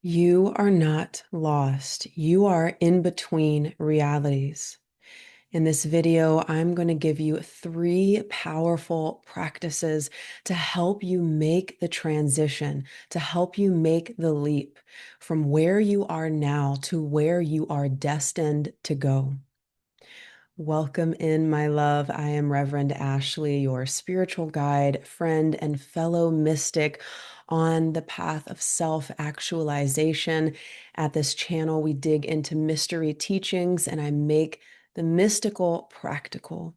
You are not lost. You are in between realities. In this video, I'm going to give you 3 powerful practices to help you make the transition, to help you make the leap from where you are now to where you are destined to go. Welcome in, my love. I am Reverend Ashley, your spiritual guide, friend, and fellow mystic on the path of self-actualization. At this channel, we dig into mystery teachings and I make the mystical practical.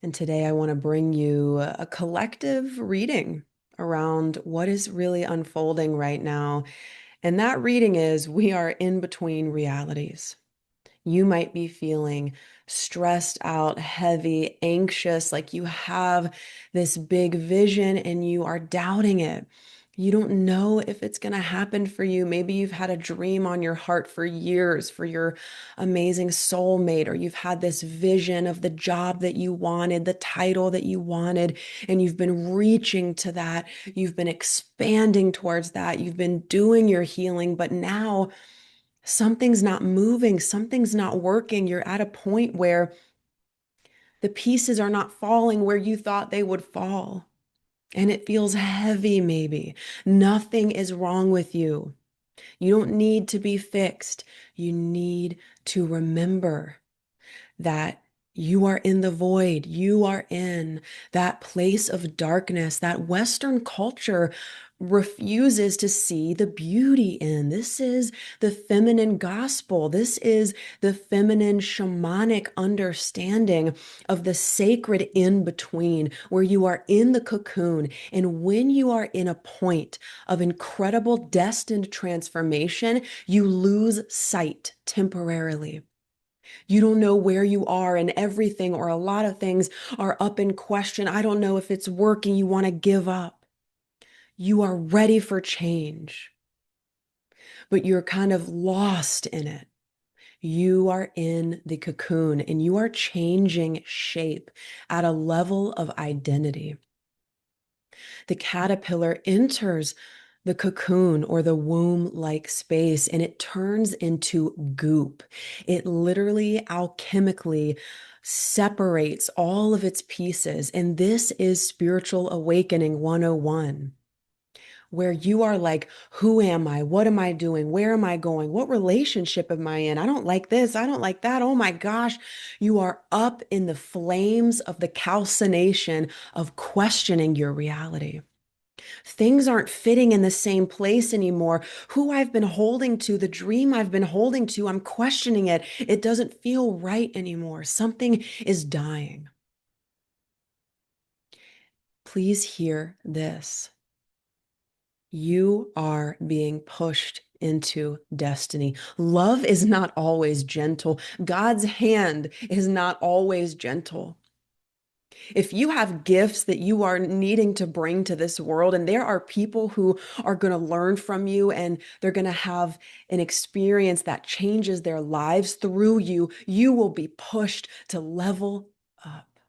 And today I want to bring you a collective reading around what is really unfolding right now. And that reading is we are in between realities. You might be feeling stressed out, heavy, anxious, like you have this big vision and you are doubting it. You don't know if it's going to happen for you. Maybe you've had a dream on your heart for years for your amazing soulmate, or you've had this vision of the job that you wanted, the title that you wanted, and you've been reaching to that. You've been expanding towards that. You've been doing your healing, but now something's not moving, something's not working. You're at a point where the pieces are not falling where you thought they would fall. And it feels heavy, maybe. Nothing is wrong with you. You don't need to be fixed. You need to remember that you are in the void. You are in that place of darkness that Western culture refuses to see the beauty in. This is the feminine gospel. This is the feminine shamanic understanding of the sacred in between, where you are in the cocoon. And when you are in a point of incredible destined transformation, you lose sight temporarily. You don't know where you are, and everything or a lot of things are up in question. I don't know if it's working. You want to give up. You are ready for change, but you're kind of lost in it. You are in the cocoon and you are changing shape at a level of identity. The caterpillar enters the cocoon or the womb-like space and it turns into goop. It literally alchemically separates all of its pieces. And this is spiritual awakening 101, where you are like, who am I? What am I doing? Where am I going? What relationship am I in? I don't like this. I don't like that. Oh my gosh. You are up in the flames of the calcination of questioning your reality. Things aren't fitting in the same place anymore. Who I've been holding to, the dream I've been holding to, I'm questioning it. It doesn't feel right anymore. Something is dying. Please hear this. You are being pushed into destiny. Love is not always gentle. God's hand is not always gentle. If you have gifts that you are needing to bring to this world, and there are people who are going to learn from you and they're going to have an experience that changes their lives through you, you will be pushed to level up.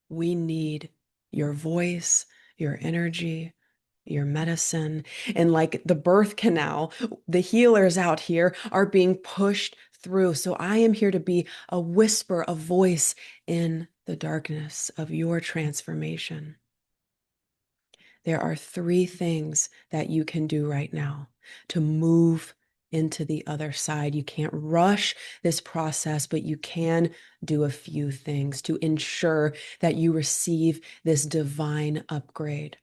We need your voice, your energy, your medicine. And like the birth canal, the healers out here are being pushed through. So I am here to be a whisper, a voice in the darkness of your transformation. There are 3 things that you can do right now to move into the other side. You can't rush this process, but you can do a few things to ensure that you receive this divine upgrade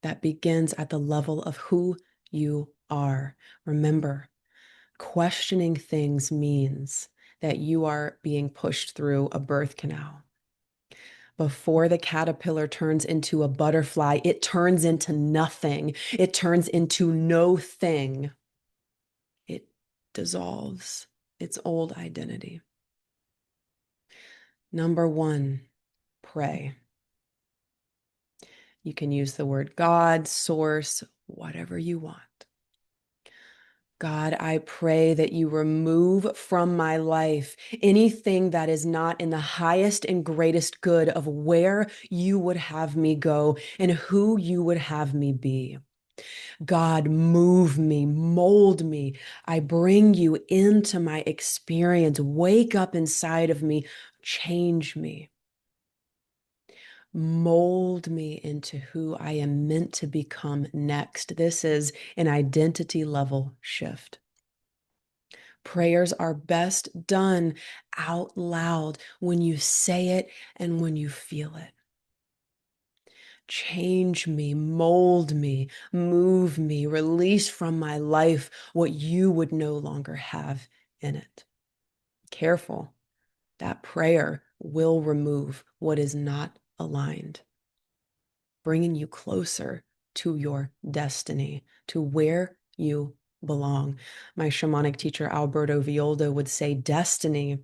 that begins at the level of who you are. Remember, questioning things means that you are being pushed through a birth canal. Before the caterpillar turns into a butterfly, it turns into nothing. It turns into no thing. It dissolves its old identity. Number 1, pray. You can use the word God, source, whatever you want. God, I pray that you remove from my life anything that is not in the highest and greatest good of where you would have me go and who you would have me be. God, move me, mold me. I bring you into my experience. Wake up inside of me, change me, mold me into who I am meant to become next. This is an identity level shift. Prayers are best done out loud when you say it and when you feel it. Change me, mold me, move me, release from my life what you would no longer have in it. Careful, that prayer will remove what is not aligned, bringing you closer to your destiny, to where you belong. My shamanic teacher, Alberto Villoldo, would say destiny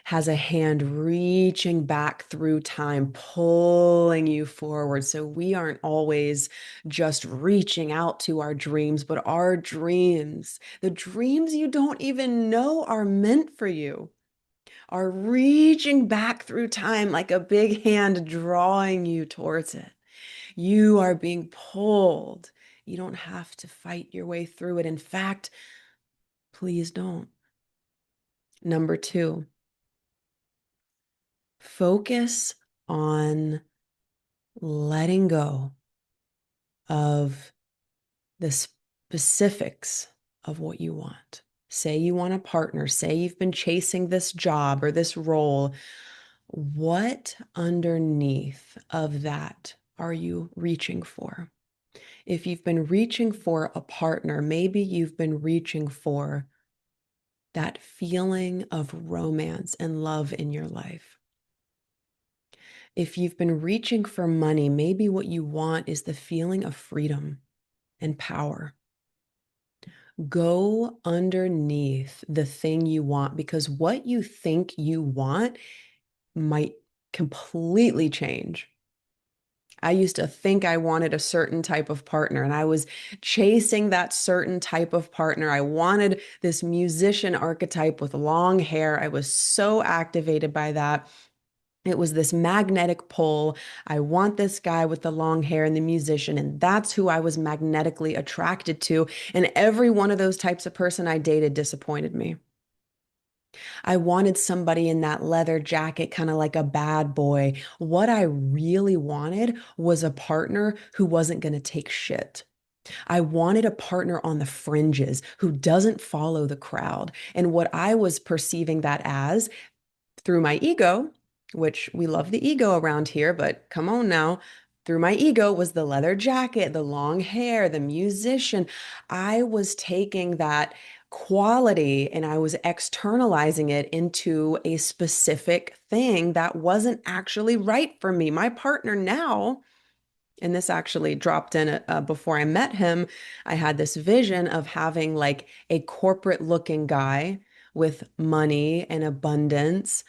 has a hand reaching back through time, pulling you forward. So we aren't always just reaching out to our dreams, but our dreams, the dreams you don't even know are meant for you, are reaching back through time like a big hand drawing you towards it. You are being pulled. You don't have to fight your way through it. In fact, please don't. Number 2, focus on letting go of the specifics of what you want. Say you want a partner, say you've been chasing this job or this role. What underneath of that are you reaching for? If you've been reaching for a partner, maybe you've been reaching for that feeling of romance and love in your life. If you've been reaching for money, maybe what you want is the feeling of freedom and power. Go underneath the thing you want, because what you think you want might completely change. I used to think I wanted a certain type of partner, and I was chasing that certain type of partner. I wanted this musician archetype with long hair. I was so activated by that. It was this magnetic pull. I want this guy with the long hair and the musician, and that's who I was magnetically attracted to. And every one of those types of person I dated disappointed me. I wanted somebody in that leather jacket, kind of like a bad boy. What I really wanted was a partner who wasn't going to take shit. I wanted a partner on the fringes who doesn't follow the crowd. And what I was perceiving that as through my ego, which we love the ego around here, but come on now. Through my ego was the leather jacket, the long hair, the musician. I was taking that quality and I was externalizing it into a specific thing that wasn't actually right for me. My partner now, and this actually dropped in before I met him, I had this vision of having like a corporate looking guy with money and abundance.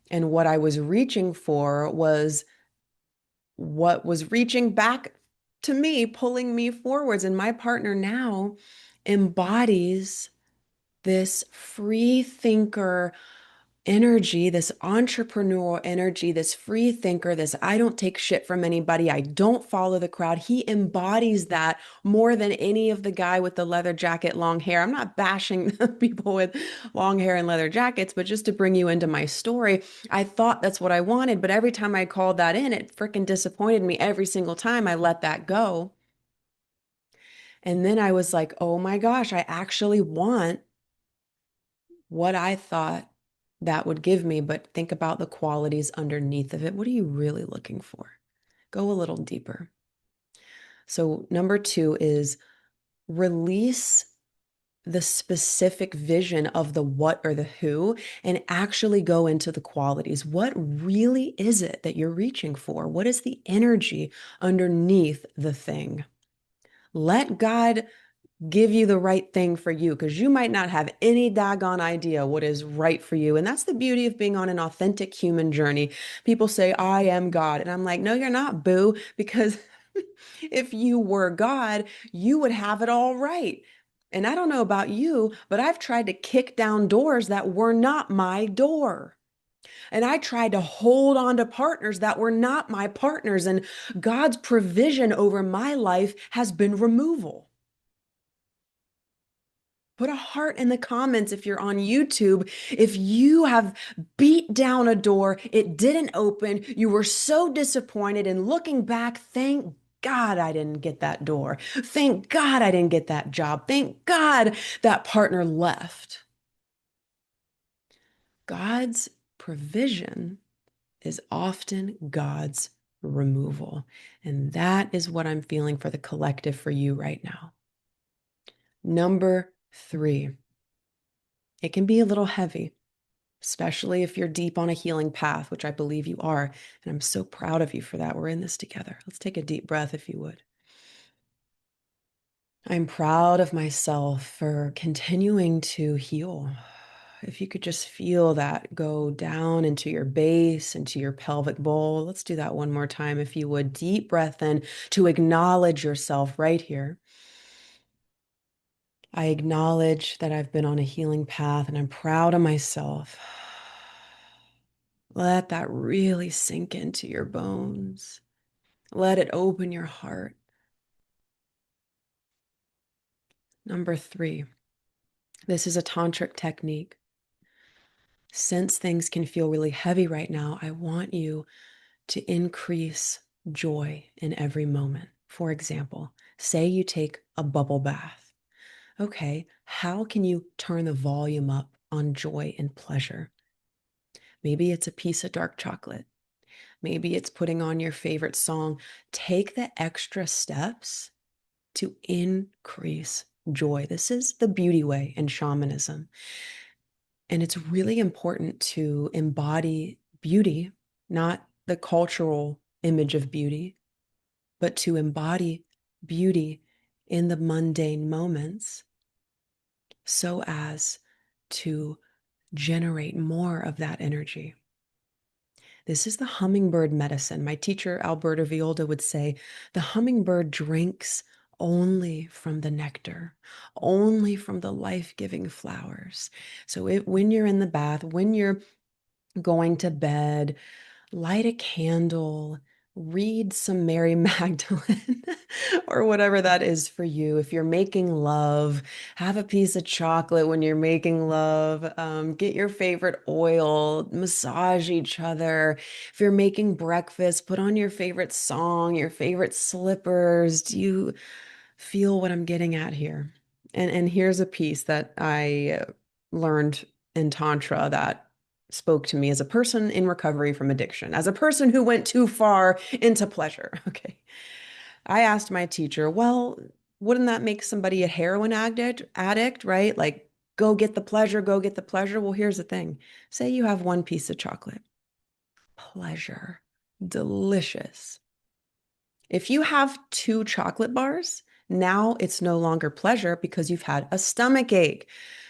And what I was reaching for was what was reaching back to me, pulling me forwards. And my partner now embodies this free thinker energy, this entrepreneurial energy, this free thinker, this I don't take shit from anybody, I don't follow the crowd. He embodies that more than any of the guy with the leather jacket, long hair. I'm not bashing people with long hair and leather jackets, but just to bring you into my story, I thought that's what I wanted, but every time I called that in, it freaking disappointed me every single time I let that go. And then I was like, oh my gosh, I actually want what I thought that would give me, but think about the qualities underneath of it. What are you really looking for? Go a little deeper. So, number 2 is release the specific vision of the what or the who and actually go into the qualities. What really is it that you're reaching for? What is the energy underneath the thing? Let God give you the right thing for you, because you might not have any daggone idea what is right for you. And that's the beauty of being on an authentic human journey. People say, I am God. And I'm like, no, you're not, boo, because if you were God, you would have it all right. And I don't know about you, but I've tried to kick down doors that were not my door. And I tried to hold on to partners that were not my partners. And God's provision over my life has been removal. Put a heart in the comments if you're on YouTube. If you have beat down a door, it didn't open, you were so disappointed, and looking back, thank God I didn't get that door. Thank God I didn't get that job. Thank God that partner left. God's provision is often God's removal. And that is what I'm feeling for the collective for you right now. Number 3, it can be a little heavy, especially if you're deep on a healing path, which I believe you are. And I'm so proud of you for that. We're in this together. Let's take a deep breath if you would. I'm proud of myself for continuing to heal. If you could just feel that go down into your base, into your pelvic bowl. Let's do that one more time, if you would. Deep breath in to acknowledge yourself right here. I acknowledge that I've been on a healing path and I'm proud of myself. Let that really sink into your bones. Let it open your heart. Number 3, this is a tantric technique. Since things can feel really heavy right now, I want you to increase joy in every moment. For example, say you take a bubble bath. Okay, how can you turn the volume up on joy and pleasure? Maybe it's a piece of dark chocolate. Maybe it's putting on your favorite song. Take the extra steps to increase joy. This is the beauty way in shamanism. And it's really important to embody beauty, not the cultural image of beauty, but to embody beauty in the mundane moments so as to generate more of that energy. This is the hummingbird medicine. My teacher, Alberta Violda, would say the hummingbird drinks only from the nectar, only from the life-giving flowers. So when you're in the bath, when you're going to bed, light a candle, read some Mary Magdalene or whatever that is for you. If you're making love, have a piece of chocolate when you're making love. Get your favorite oil, massage each other. If you're making breakfast, put on your favorite song, your favorite slippers. Do you feel what I'm getting at here? And here's a piece that I learned in Tantra that spoke to me as a person in recovery from addiction, as a person who went too far into pleasure. Okay. I asked my teacher, well, wouldn't that make somebody a heroin addict, right? Like, go get the pleasure, go get the pleasure. Well, here's the thing. Say you have one piece of chocolate. Pleasure. Delicious. If you have 2 chocolate bars, now it's no longer pleasure because you've had a stomach ache.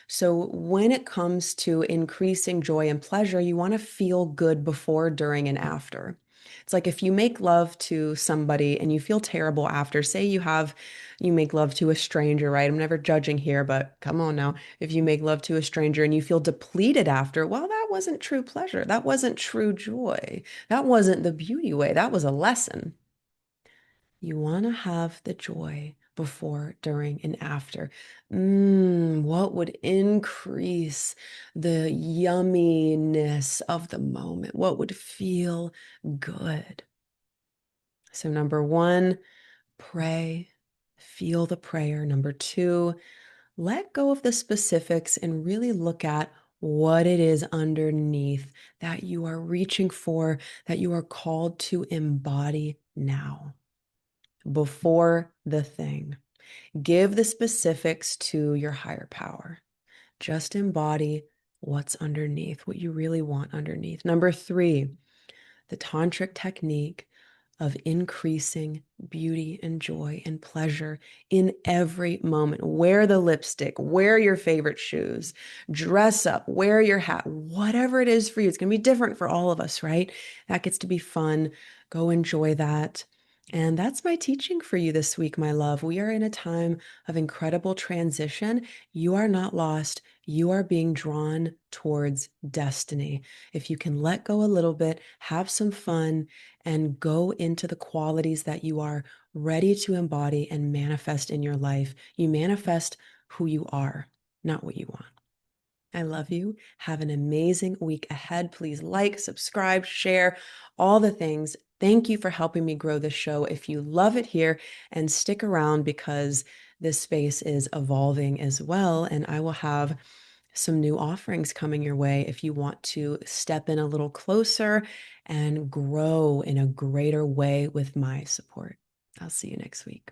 So when it comes to increasing joy and pleasure, you want to feel good before, during, and after. It's like if you make love to somebody and you feel terrible after, say you make love to a stranger, right? I'm never judging here, but come on now. If you make love to a stranger and you feel depleted after, well, that wasn't true pleasure. That wasn't true joy. That wasn't the beauty way. That was a lesson. You want to have the joy before, during, and after. What would increase the yumminess of the moment? What would feel good? So, number 1, pray, feel the prayer. Number 2, let go of the specifics and really look at what it is underneath that you are reaching for, that you are called to embody now. Before the thing. Give the specifics to your higher power. Just embody what's underneath, what you really want underneath. Number 3, the tantric technique of increasing beauty and joy and pleasure in every moment. Wear the lipstick, wear your favorite shoes, dress up, wear your hat, whatever it is for you. It's going to be different for all of us, right? That gets to be fun. Go enjoy that. And that's my teaching for you this week, my love. We are in a time of incredible transition. You are not lost. You are being drawn towards destiny. If you can let go a little bit, have some fun, and go into the qualities that you are ready to embody and manifest in your life, you manifest who you are, not what you want. I love you. Have an amazing week ahead. Please like, subscribe, share, all the things. Thank you for helping me grow this show. If you love it here, and stick around because this space is evolving as well, and I will have some new offerings coming your way if you want to step in a little closer and grow in a greater way with my support. I'll see you next week.